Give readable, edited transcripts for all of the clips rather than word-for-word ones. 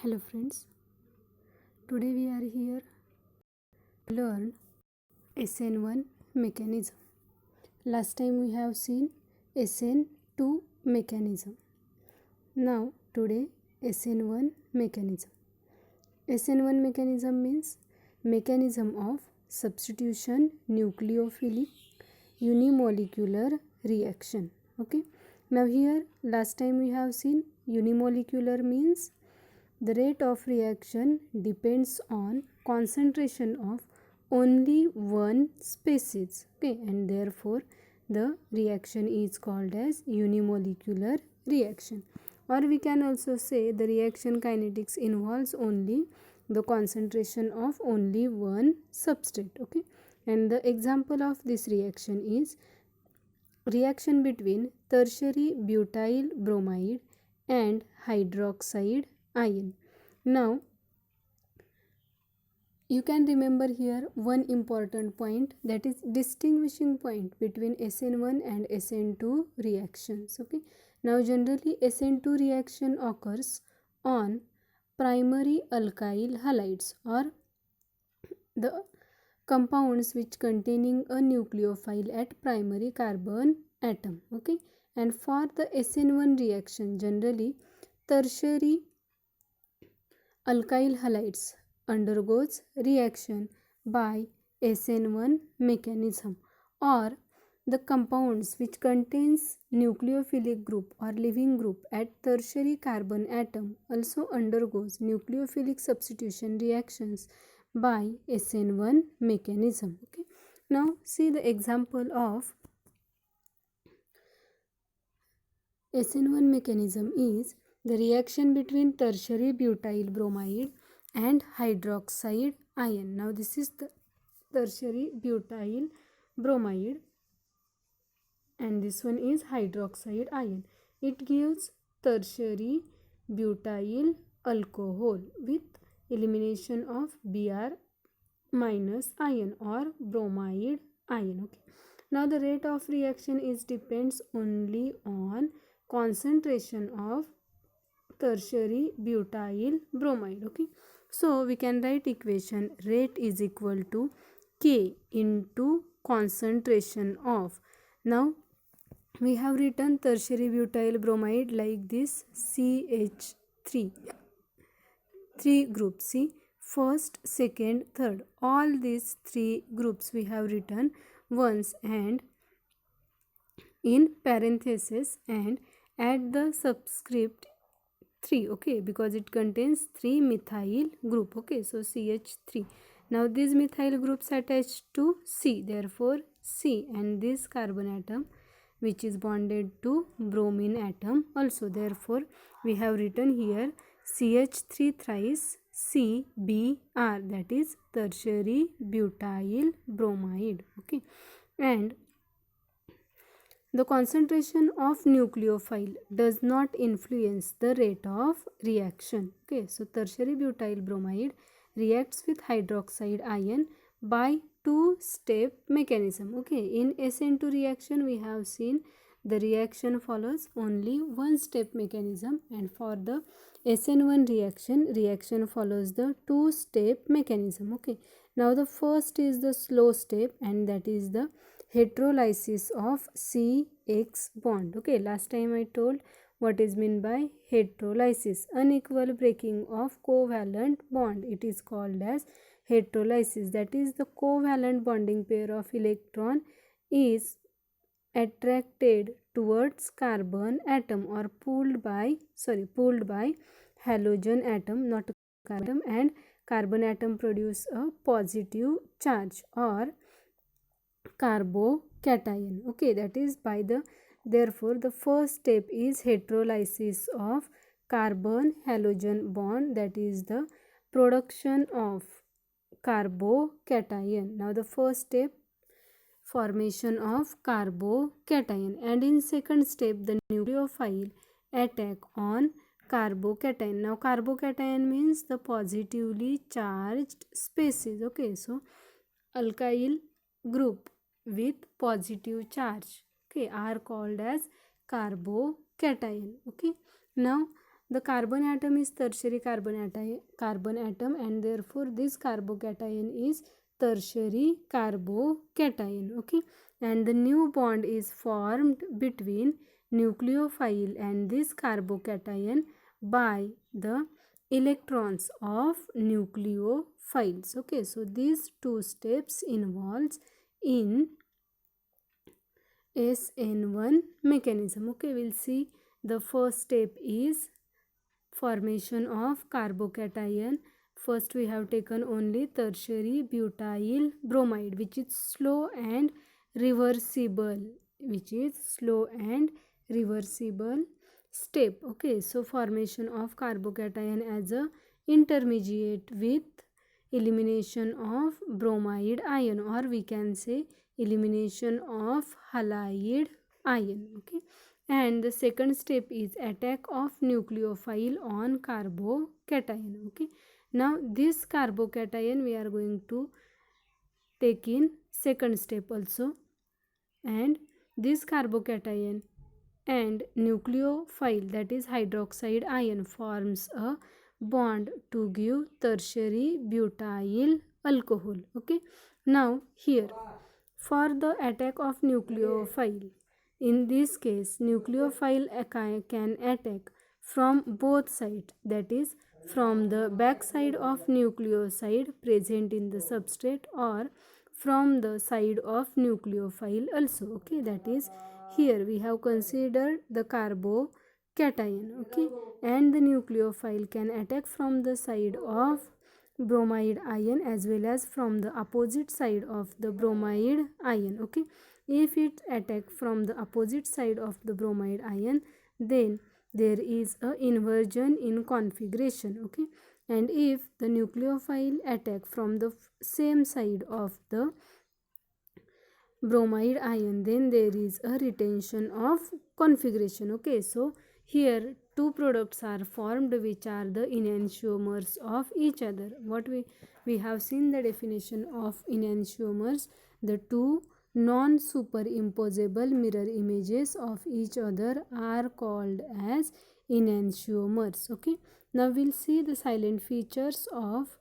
Hello friends, today we are here to learn SN1 mechanism. Last time we have seen SN2 mechanism. Now today SN1 mechanism. SN1 mechanism means mechanism of substitution nucleophilic unimolecular reaction. Okay. Now here last time we have seen unimolecular means the rate of reaction depends on concentration of only one species, okay, and therefore the reaction is called as unimolecular reaction. Or we can also say the reaction kinetics involves only the concentration of only one substrate, okay. And the example of this reaction is reaction between tertiary butyl bromide and hydroxide ion. Now you can remember here one important point, that is distinguishing point between SN1 and SN2 reactions. Okay. Now generally SN2 reaction occurs on primary alkyl halides or the compounds which containing a nucleophile at primary carbon atom. Okay. And for the SN1 reaction generally tertiary alkyl halides undergoes reaction by SN1 mechanism, or the compounds which contains nucleophilic group or leaving group at tertiary carbon atom also undergoes nucleophilic substitution reactions by SN1 mechanism. Okay. Now see the example of SN1 mechanism is the reaction between tertiary butyl bromide and hydroxide ion. Now this is the tertiary butyl bromide and this one is hydroxide ion. It gives tertiary butyl alcohol with elimination of Br minus ion or bromide ion. Okay. Now the rate of reaction is depends only on concentration of tertiary butyl bromide. Okay. So we can write equation rate is equal to K into concentration of. Now we have written tertiary butyl bromide like this CH3. Three groups. See, first, second, third. All these three groups we have written once and in parenthesis and add the subscript 3, okay, because it contains 3 methyl group. Okay, so CH3. Now these methyl groups attached to C, therefore C, and this carbon atom which is bonded to bromine atom also, therefore we have written here CH3 thrice CBr, that is tertiary butyl bromide. Okay, and the concentration of nucleophile does not influence the rate of reaction. Okay, so tertiary butyl bromide reacts with hydroxide ion by two-step mechanism. Okay, in SN2 reaction we have seen the reaction follows only one step mechanism, and for the SN1 reaction follows the two-step mechanism. Okay, now the first is the slow step, and that is the heterolysis of CX bond. Okay, last time I told what is meant by heterolysis, unequal breaking of covalent bond. It is called as heterolysis, that is the covalent bonding pair of electron is attracted towards carbon atom or pulled by halogen atom, not carbon atom, and carbon atom produce a positive charge or carbocation. Okay, that is by the, therefore the first step is heterolysis of carbon halogen bond, that is the production of carbocation. Now the first step formation of carbocation, and in second step the nucleophile attack on carbocation. Now carbocation means the positively charged species. Okay, so alkyl group with positive charge, okay, are called as carbocation. Okay, now the carbon atom is tertiary carbon atom, and therefore this carbocation is tertiary carbocation. Okay, and the new bond is formed between nucleophile and this carbocation by the electrons of nucleophiles. Okay, so these two steps involves in SN1 mechanism. Okay, we'll see the first step is formation of carbocation. First we have taken only tertiary butyl bromide, which is slow and reversible, step. Okay, so formation of carbocation as a intermediate with elimination of bromide ion, or we can say elimination of halide ion. Okay, and the second step is attack of nucleophile on carbocation. Okay, now this carbocation we are going to take in second step also, and this carbocation and nucleophile, that is hydroxide ion, forms a bond to give tertiary butyl alcohol. Okay, now here for the attack of nucleophile, in this case nucleophile can attack from both sides, that is from the back side of nucleoside present in the substrate, or from the side of nucleophile also. Okay, that is here we have considered the carbocation. Okay, and the nucleophile can attack from the side of bromide ion as well as from the opposite side of the bromide ion. Okay, if it attack from the opposite side of the bromide ion, then there is a inversion in configuration. Okay, and if the nucleophile attack from the same side of the bromide ion, then there is a retention of configuration. Okay, so here two products are formed which are the enantiomers of each other. What we have seen the definition of enantiomers, the two non-superimposable mirror images of each other are called as enantiomers. Okay, now we'll see the silent features of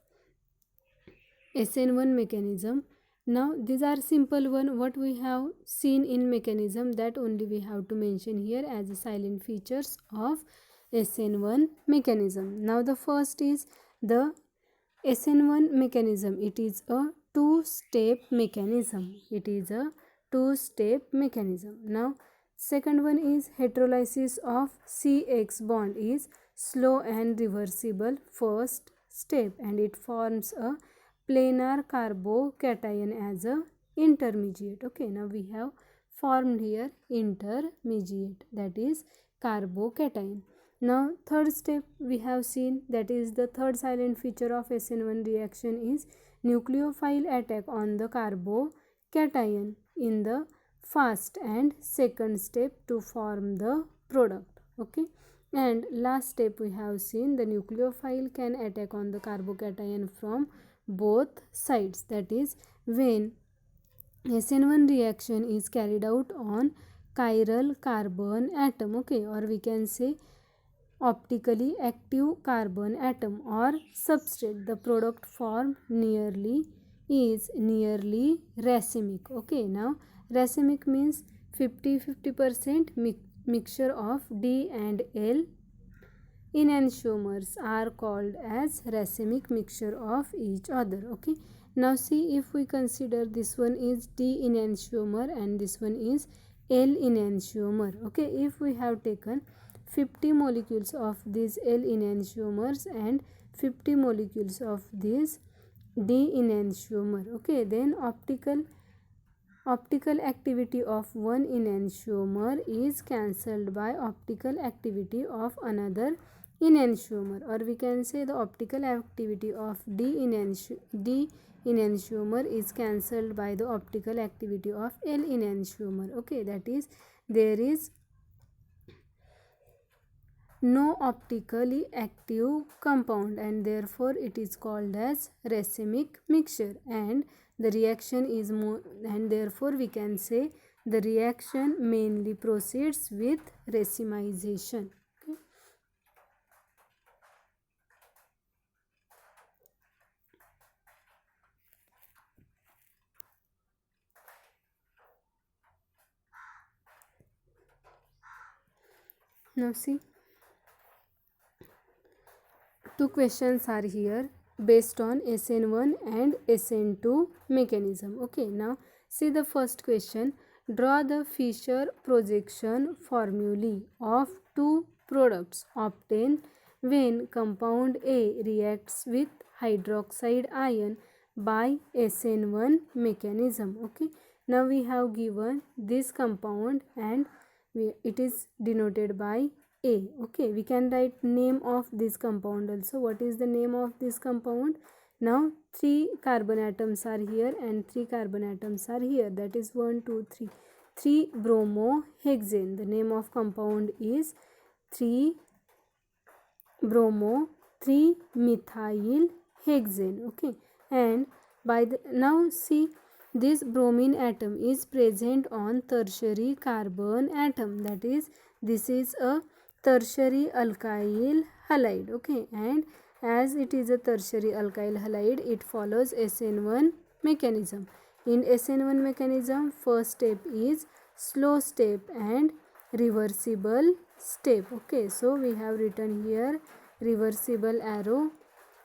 SN1 mechanism. Now these are simple one, what we have seen in mechanism, that only we have to mention here as the silent features of SN1 mechanism. Now the first is the SN1 mechanism. It is a two-step mechanism. Now second one is heterolysis of CX bond is slow and reversible first step, and it forms a planar carbocation as a intermediate. Okay, now we have formed here intermediate, that is carbocation. Now third step we have seen, that is the third silent feature of SN1 reaction is nucleophile attack on the carbocation in the first and second step to form the product. Okay, and last step we have seen the nucleophile can attack on the carbocation from both sides, that is when SN1 reaction is carried out on chiral carbon atom. Okay, or we can say optically active carbon atom or substrate, the product formed is nearly racemic. Okay, now racemic means 50% mixture of D and L enantiomers are called as racemic mixture of each other. Okay, now see, if we consider this one is D enantiomer and this one is L enantiomer. Okay, if we have taken 50 molecules of these L enantiomers and 50 molecules of this D enantiomer, okay, then optical activity of one enantiomer is cancelled by optical activity of another enantiomer, or we can say the optical activity of D enantiomer is cancelled by the optical activity of L enantiomer. Okay, that is there is no optically active compound, and therefore it is called as racemic mixture, and the reaction is more, and therefore we can say the reaction mainly proceeds with racemization. Okay. Now see, two questions are here based on SN1 and SN2 mechanism. Okay, now see the first question. Draw the Fisher projection formulae of two products obtained when compound A reacts with hydroxide ion by SN1 mechanism. Okay, now we have given this compound and it is denoted by A. Okay, we can write name of this compound also. What is the name of this compound? Now 3 carbon atoms are here and 3 carbon atoms are here. That is 1, 2, 3. 3 bromohexane. The name of compound is 3 bromo 3 methyl hexane. Okay, and by the now see, this bromine atom is present on tertiary carbon atom, that is this is a tertiary alkyl halide. Okay, and as it is a tertiary alkyl halide, it follows SN1 mechanism. In SN1 mechanism, first step is slow step and reversible step. Okay, so we have written here reversible arrow,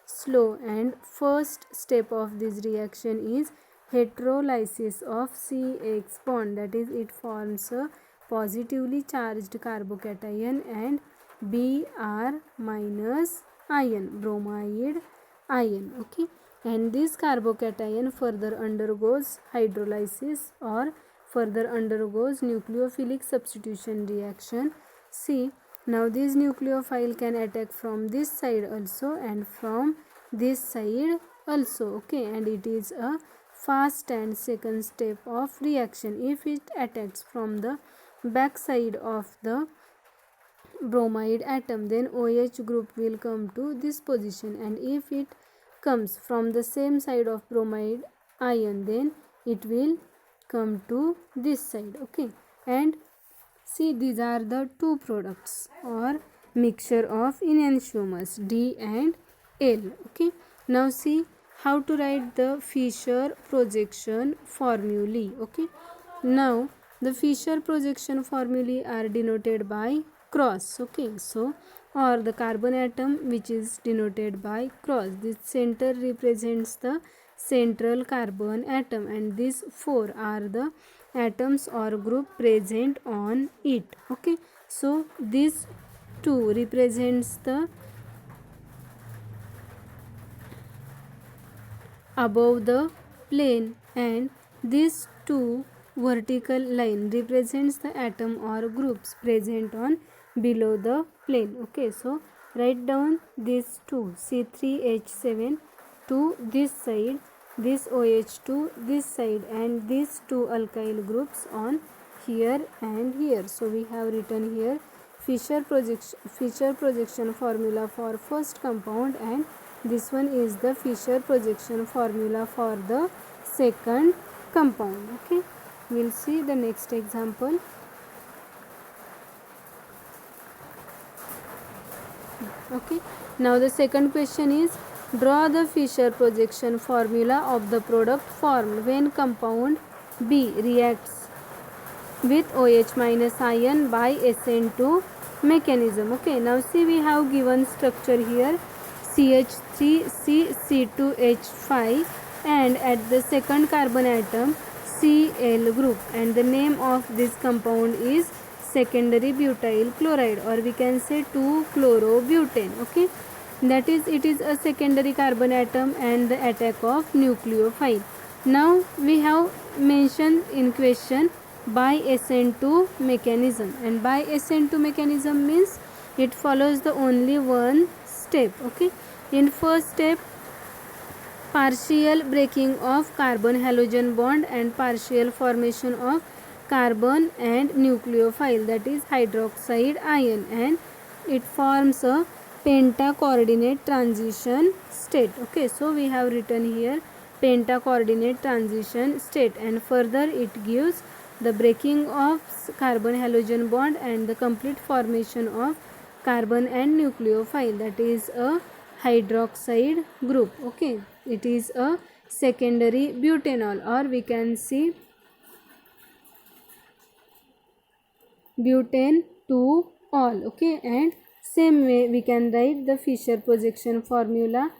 slow, and first step of this reaction is heterolysis of CX bond, that is it forms a positively charged carbocation and Br minus ion, bromide ion. Okay, and this carbocation further undergoes hydrolysis or further undergoes nucleophilic substitution reaction. See, now this nucleophile can attack from this side also and from this side also. Okay, and it is a first and second step of reaction. If it attacks from the back side of the bromide atom, then OH group will come to this position, and if it comes from the same side of bromide ion, then it will come to this side. Okay, and see, these are the two products or mixture of enantiomers D and L. Okay, now see how to write the Fisher projection formulae. Okay, now the Fisher projection formulae are denoted by cross. Okay, so or the carbon atom which is denoted by cross. This center represents the central carbon atom and these 4 are the atoms or group present on it. Okay, so this 2 represents the above the plane and this 2 vertical line represents the atom or groups present on below the plane. Okay, so write down these 2 C3H7 to this side, this OH to this side, and these 2 alkyl groups on here and here. So we have written here Fisher projection formula for first compound, and this one is the Fisher projection formula for the second compound. Okay, we'll see the next example. Okay, now the second question is draw the Fisher projection formula of the product formed when compound B reacts with OH minus ion by SN2 mechanism. Okay, now see, we have given structure here CH3CC2H5 and at the second carbon atom Cl group, and the name of this compound is secondary butyl chloride, or we can say 2-chlorobutane. Okay, that is it is a secondary carbon atom and the attack of nucleophile. Now we have mentioned in question by SN2 mechanism, and by SN2 mechanism means it follows the only one step. Okay, in first step, partial breaking of carbon halogen bond and partial formation of carbon and nucleophile, that is hydroxide ion, and it forms a penta coordinate transition state. Okay, so we have written here penta coordinate transition state, and further it gives the breaking of carbon halogen bond and the complete formation of carbon and nucleophile, that is a hydroxide group. Okay, it is a secondary butanol, or we can see butane 2 all. Okay, and same way we can write the Fisher projection formula.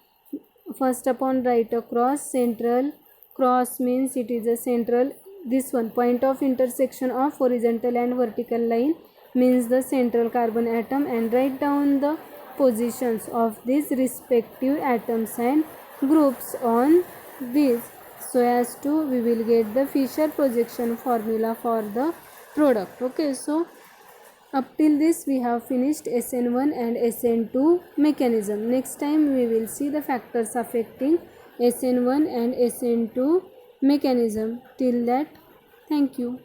First upon write across central, cross means it is a central, this one point of intersection of horizontal and vertical line means the central carbon atom, and write down the positions of these respective atoms and groups on this, so as to we will get the Fisher projection formula for the product. Okay, so up till this we have finished SN1 and SN2 mechanism. Next time we will see the factors affecting SN1 and SN2 mechanism. Till that, thank you.